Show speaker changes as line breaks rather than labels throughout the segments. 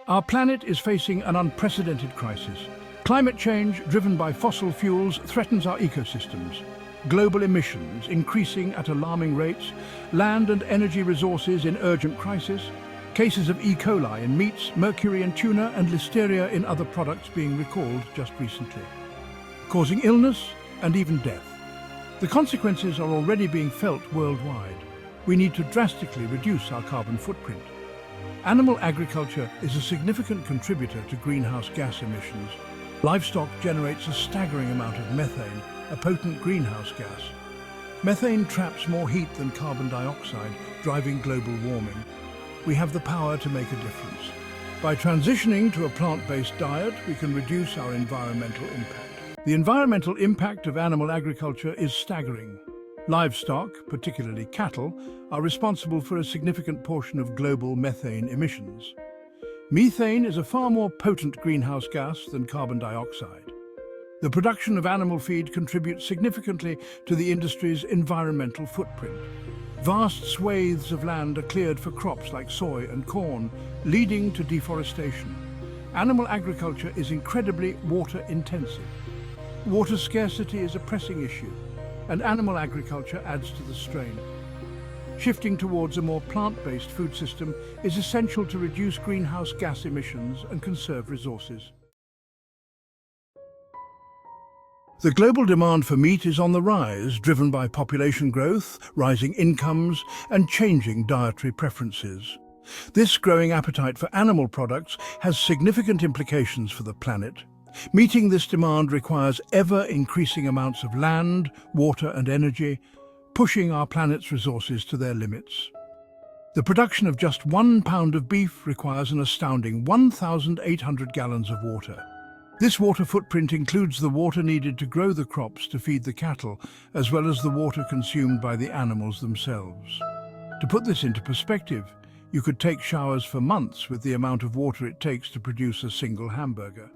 Our planet is facing an unprecedented crisis. Climate change, driven by fossil fuels, threatens our ecosystems. Global emissions increasing at alarming rates, land and energy resources in urgent crisis, cases of E. coli in meats, mercury in tuna and listeria in other products being recalled just recently, causing illness and even death. The consequences are already being felt worldwide. We need to drastically reduce our carbon footprint. Animal agriculture is a significant contributor to greenhouse gas emissions. Livestock generates a staggering amount of methane, a potent greenhouse gas. Methane traps more heat than carbon dioxide, driving global warming. We have the power to make a difference. By transitioning to a plant-based diet, we can reduce our environmental impact. The environmental impact of animal agriculture is staggering. Livestock, particularly cattle, are responsible for a significant portion of global methane emissions. Methane is a far more potent greenhouse gas than carbon dioxide. The production of animal feed contributes significantly to the industry's environmental footprint. Vast swathes of land are cleared for crops like soy and corn, leading to deforestation. Animal agriculture is incredibly water-intensive. Water scarcity is a pressing issue, and animal agriculture adds to the strain. Shifting towards a more plant-based food system is essential to reduce greenhouse gas emissions and conserve resources. The global demand for meat is on the rise, driven by population growth, rising incomes, and changing dietary preferences. This growing appetite for animal products has significant implications for the planet. Meeting this demand requires ever-increasing amounts of land, water, and energy, pushing our planet's resources to their limits. The production of just 1 pound of beef requires an astounding 1,800 gallons of water. This water footprint includes the water needed to grow the crops to feed the cattle, as well as the water consumed by the animals themselves. To put this into perspective, you could take showers for months with the amount of water it takes to produce a single hamburger.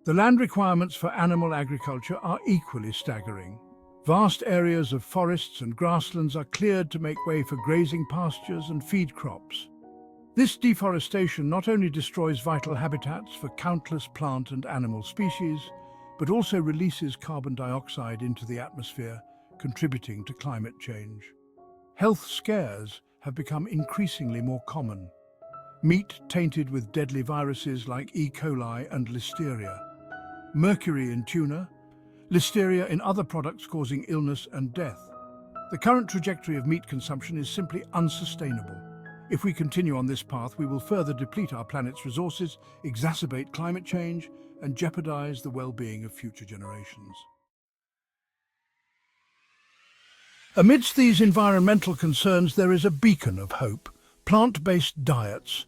The land requirements for animal agriculture are equally staggering. Vast areas of forests and grasslands are cleared to make way for grazing pastures and feed crops. This deforestation not only destroys vital habitats for countless plant and animal species, but also releases carbon dioxide into the atmosphere, contributing to climate change. Health scares have become increasingly more common. Meat tainted with deadly viruses like E. coli and listeria, mercury in tuna, listeria in other products causing illness and death. The current trajectory of meat consumption is simply unsustainable. If we continue on this path, we will further deplete our planet's resources, exacerbate climate change, and jeopardize the well-being of future generations. Amidst these environmental concerns, there is a beacon of hope: plant-based diets.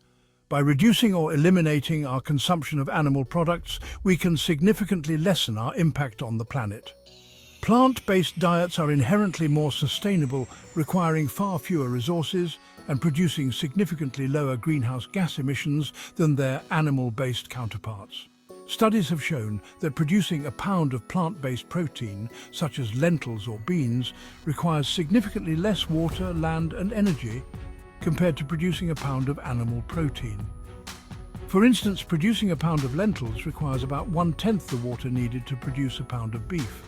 By reducing or eliminating our consumption of animal products, we can significantly lessen our impact on the planet. Plant-based diets are inherently more sustainable, requiring far fewer resources and producing significantly lower greenhouse gas emissions than their animal-based counterparts. Studies have shown that producing a pound of plant-based protein, such as lentils or beans, requires significantly less water, land, and energy compared to producing a pound of animal protein. For instance, producing a pound of lentils requires about 1/10 the water needed to produce a pound of beef.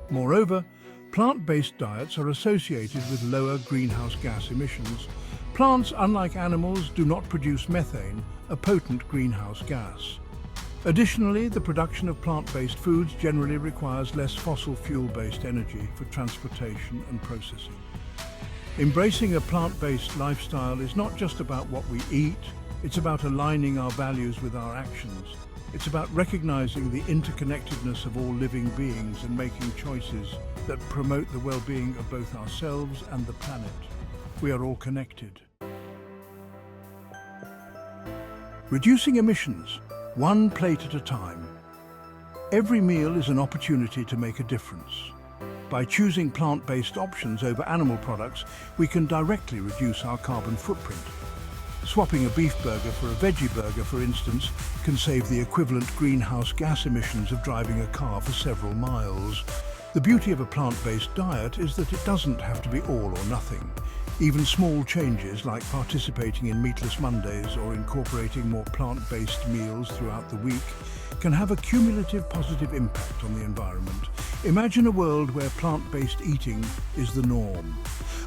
Moreover, plant-based diets are associated with lower greenhouse gas emissions. Plants, unlike animals, do not produce methane, a potent greenhouse gas. Additionally, the production of plant-based foods generally requires less fossil fuel-based energy for transportation and processing. Embracing a plant-based lifestyle is not just about what we eat, it's about aligning our values with our actions. It's about recognizing the interconnectedness of all living beings and making choices that promote the well-being of both ourselves and the planet. We are all connected. Reducing emissions, one plate at a time. Every meal is an opportunity to make a difference. By choosing plant-based options over animal products, we can directly reduce our carbon footprint. Swapping a beef burger for a veggie burger, for instance, can save the equivalent greenhouse gas emissions of driving a car for several miles. The beauty of a plant-based diet is that it doesn't have to be all or nothing. Even small changes like participating in Meatless Mondays or incorporating more plant-based meals throughout the week can have a cumulative positive impact on the environment. Imagine a world where plant-based eating is the norm.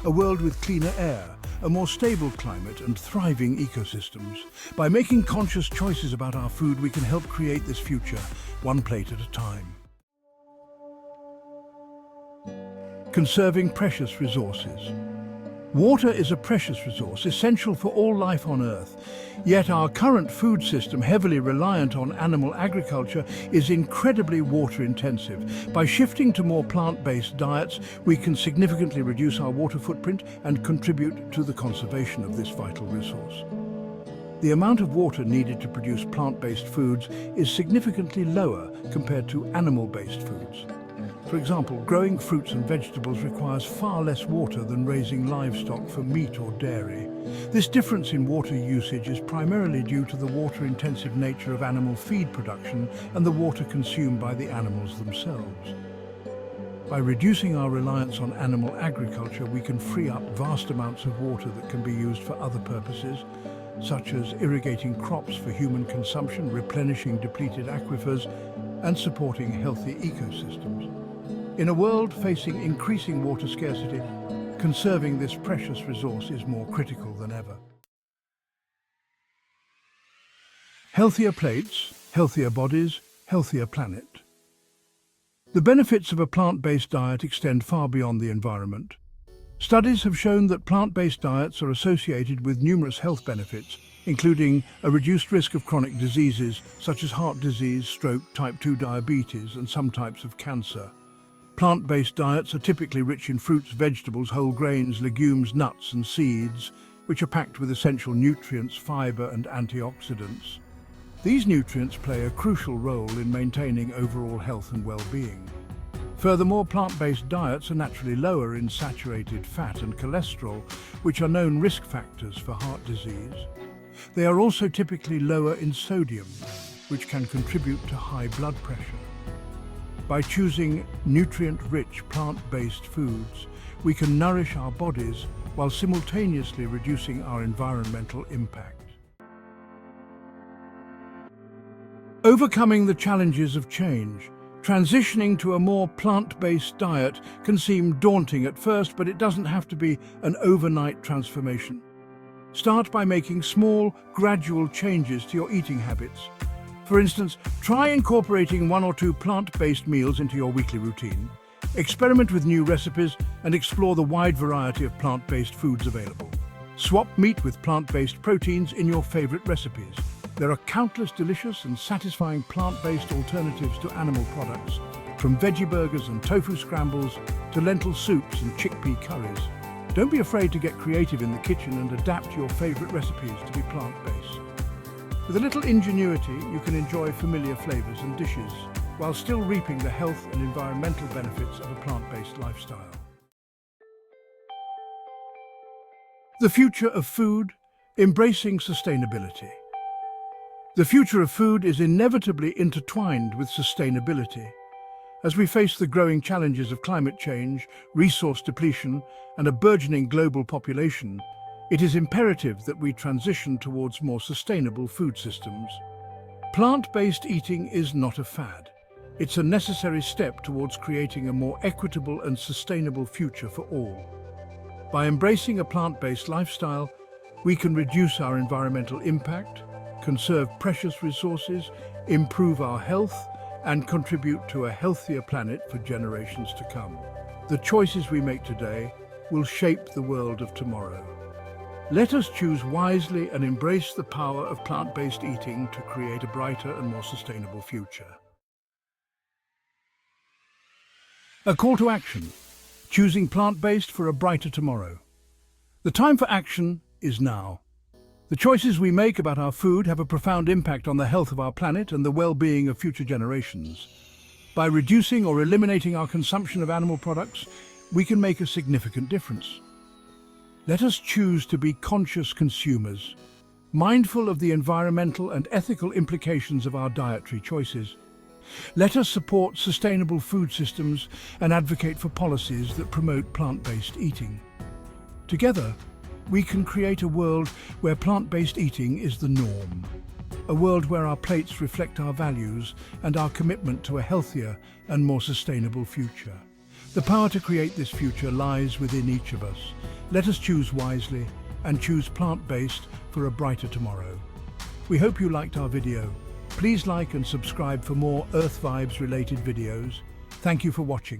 A world with cleaner air, a more stable climate and thriving ecosystems. By making conscious choices about our food, we can help create this future, one plate at a time. Conserving precious resources. Water is a precious resource, essential for all life on Earth. Yet our current food system, heavily reliant on animal agriculture, is incredibly water-intensive. By shifting to more plant-based diets, we can significantly reduce our water footprint and contribute to the conservation of this vital resource. The amount of water needed to produce plant-based foods is significantly lower compared to animal-based foods. For example, growing fruits and vegetables requires far less water than raising livestock for meat or dairy. This difference in water usage is primarily due to the water-intensive nature of animal feed production and the water consumed by the animals themselves. By reducing our reliance on animal agriculture, we can free up vast amounts of water that can be used for other purposes, such as irrigating crops for human consumption, replenishing depleted aquifers, and supporting healthy ecosystems. In a world facing increasing water scarcity, conserving this precious resource is more critical than ever. Healthier plates, healthier bodies, healthier planet. The benefits of a plant-based diet extend far beyond the environment. Studies have shown that plant-based diets are associated with numerous health benefits, including a reduced risk of chronic diseases such as heart disease, stroke, type 2 diabetes, and some types of cancer. Plant-based diets are typically rich in fruits, vegetables, whole grains, legumes, nuts and seeds, which are packed with essential nutrients, fiber and antioxidants. These nutrients play a crucial role in maintaining overall health and well-being. Furthermore, plant-based diets are naturally lower in saturated fat and cholesterol, which are known risk factors for heart disease. They are also typically lower in sodium, which can contribute to high blood pressure. By choosing nutrient-rich plant-based foods, we can nourish our bodies while simultaneously reducing our environmental impact. Overcoming the challenges of change. Transitioning to a more plant-based diet can seem daunting at first, but it doesn't have to be an overnight transformation. Start by making small, gradual changes to your eating habits. For instance, try incorporating 1 or 2 plant-based meals into your weekly routine. Experiment with new recipes and explore the wide variety of plant-based foods available. Swap meat with plant-based proteins in your favorite recipes. There are countless delicious and satisfying plant-based alternatives to animal products, from veggie burgers and tofu scrambles to lentil soups and chickpea curries. Don't be afraid to get creative in the kitchen and adapt your favorite recipes to be plant-based. With a little ingenuity, you can enjoy familiar flavors and dishes, while still reaping the health and environmental benefits of a plant-based lifestyle. The future of food, embracing sustainability. The future of food is inevitably intertwined with sustainability. As we face the growing challenges of climate change, resource depletion, and a burgeoning global population, it is imperative that we transition towards more sustainable food systems. Plant-based eating is not a fad. It's a necessary step towards creating a more equitable and sustainable future for all. By embracing a plant-based lifestyle, we can reduce our environmental impact, conserve precious resources, improve our health, and contribute to a healthier planet for generations to come. The choices we make today will shape the world of tomorrow. Let us choose wisely and embrace the power of plant-based eating to create a brighter and more sustainable future. A call to action: choosing plant-based for a brighter tomorrow. The time for action is now. The choices we make about our food have a profound impact on the health of our planet and the well-being of future generations. By reducing or eliminating our consumption of animal products, we can make a significant difference. Let us choose to be conscious consumers, mindful of the environmental and ethical implications of our dietary choices. Let us support sustainable food systems and advocate for policies that promote plant-based eating. Together, we can create a world where plant-based eating is the norm. A world where our plates reflect our values and our commitment to a healthier and more sustainable future. The power to create this future lies within each of us. Let us choose wisely and choose plant-based for a brighter tomorrow. We hope you liked our video. Please like and subscribe for more Earth Vibes related videos. Thank you for watching.